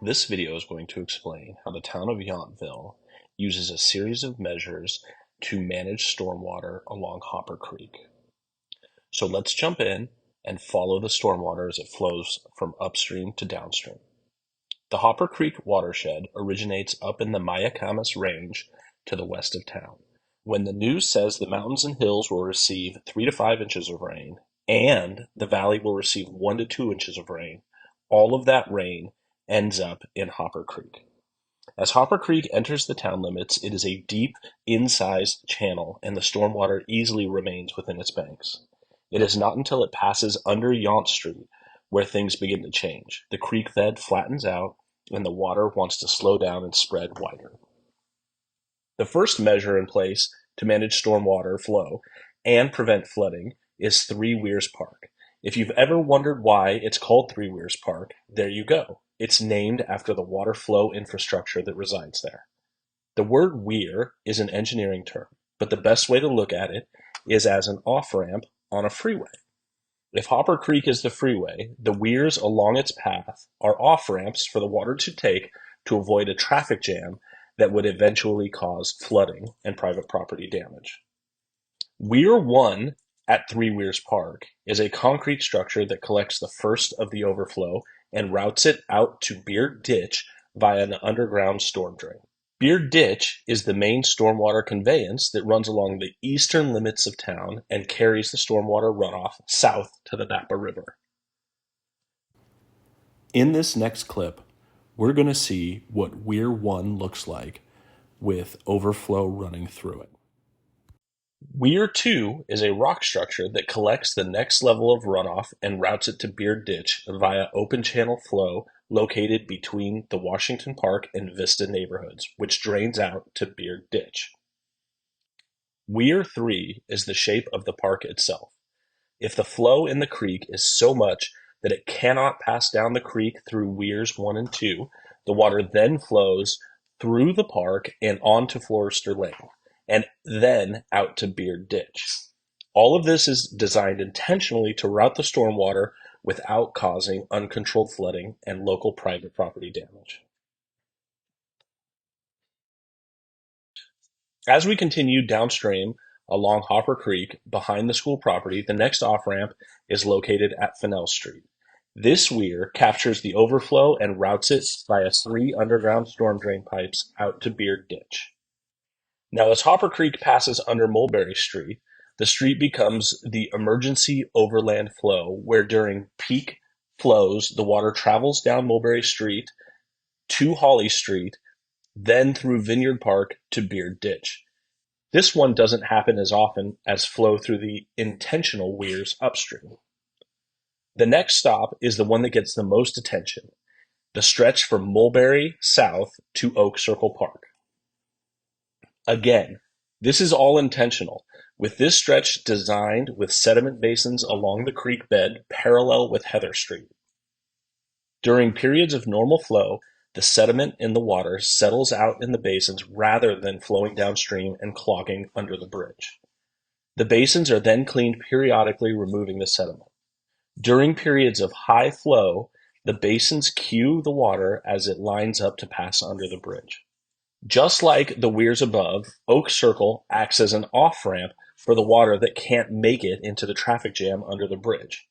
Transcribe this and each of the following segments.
This video is going to explain how the town of Yountville uses a series of measures to manage stormwater along Hopper Creek. So let's jump in and follow the stormwater as it flows from upstream to downstream. The Hopper Creek watershed originates up in the Mayacamas Range to the west of town. When the news says the mountains and hills will receive 3 to 5 inches of rain and the valley will receive 1 to 2 inches of rain, all of that rain ends up in Hopper Creek. As Hopper Creek enters the town limits, it is a deep, incised channel, and the stormwater easily remains within its banks. It is not until it passes under Yount Street where things begin to change. The creek bed flattens out, and the water wants to slow down and spread wider. The first measure in place to manage stormwater flow and prevent flooding is 3 Weirs Park. If you've ever wondered why it's called 3 Weirs Park, there you go. It's named after the water flow infrastructure that resides there. The word weir is an engineering term, but the best way to look at it is as an off-ramp on a freeway. If Hopper Creek is the freeway, the weirs along its path are off-ramps for the water to take to avoid a traffic jam that would eventually cause flooding and private property damage. Weir 1 at 3 Weirs Park is a concrete structure that collects the first of the overflow and routes it out to Beard Ditch via an underground storm drain. Beard Ditch is the main stormwater conveyance that runs along the eastern limits of town and carries the stormwater runoff south to the Napa River. In this next clip, we're going to see what Weir 1 looks like with overflow running through it. Weir 2 is a rock structure that collects the next level of runoff and routes it to Beard Ditch via open channel flow located between the Washington Park and Vista neighborhoods, which drains out to Beard Ditch. Weir 3 is the shape of the park itself. If the flow in the creek is so much that it cannot pass down the creek through Weirs 1 and 2, the water then flows through the park and onto Forester Lane, and then out to Beard Ditch. All of this is designed intentionally to route the stormwater without causing uncontrolled flooding and local private property damage. As we continue downstream along Hopper Creek behind the school property, the next off-ramp is located at Fennell Street. This weir captures the overflow and routes it via 3 underground storm drain pipes out to Beard Ditch. Now, as Hopper Creek passes under Mulberry Street, the street becomes the emergency overland flow, where during peak flows, the water travels down Mulberry Street to Holly Street, then through Vineyard Park to Beard Ditch. This one doesn't happen as often as flow through the intentional weirs upstream. The next stop is the one that gets the most attention, the stretch from Mulberry south to Oak Circle Park. Again, this is all intentional, with this stretch designed with sediment basins along the creek bed parallel with Heather Street. During periods of normal flow, the sediment in the water settles out in the basins rather than flowing downstream and clogging under the bridge. The basins are then cleaned periodically, removing the sediment. During periods of high flow, the basins cue the water as it lines up to pass under the bridge. Just like the weirs above, Oak Circle acts as an off-ramp for the water that can't make it into the traffic jam under the bridge.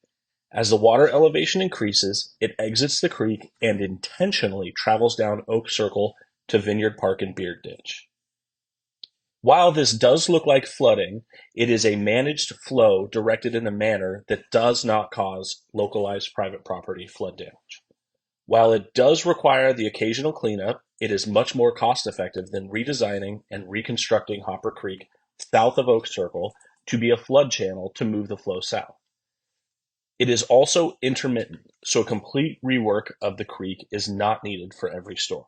As the water elevation increases, it exits the creek and intentionally travels down Oak Circle to Vineyard Park and Beard Ditch. While this does look like flooding, it is a managed flow directed in a manner that does not cause localized private property flood damage. While it does require the occasional cleanup, it is much more cost-effective than redesigning and reconstructing Hopper Creek south of Oak Circle to be a flood channel to move the flow south. It is also intermittent, so a complete rework of the creek is not needed for every storm.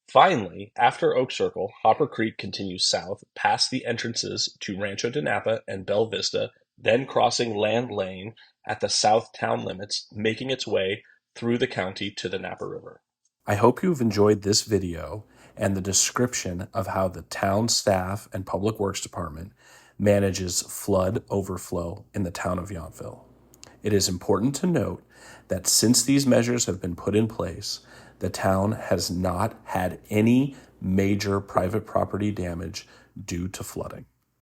Finally, after Oak Circle, Hopper Creek continues south past the entrances to Rancho de Napa and Bella Vista, then crossing Land Lane at the south town limits, making its way through the county to the Napa River. I hope you've enjoyed this video and the description of how the town staff and Public Works Department manages flood overflow in the town of Yountville. It is important to note that since these measures have been put in place, the town has not had any major private property damage due to flooding.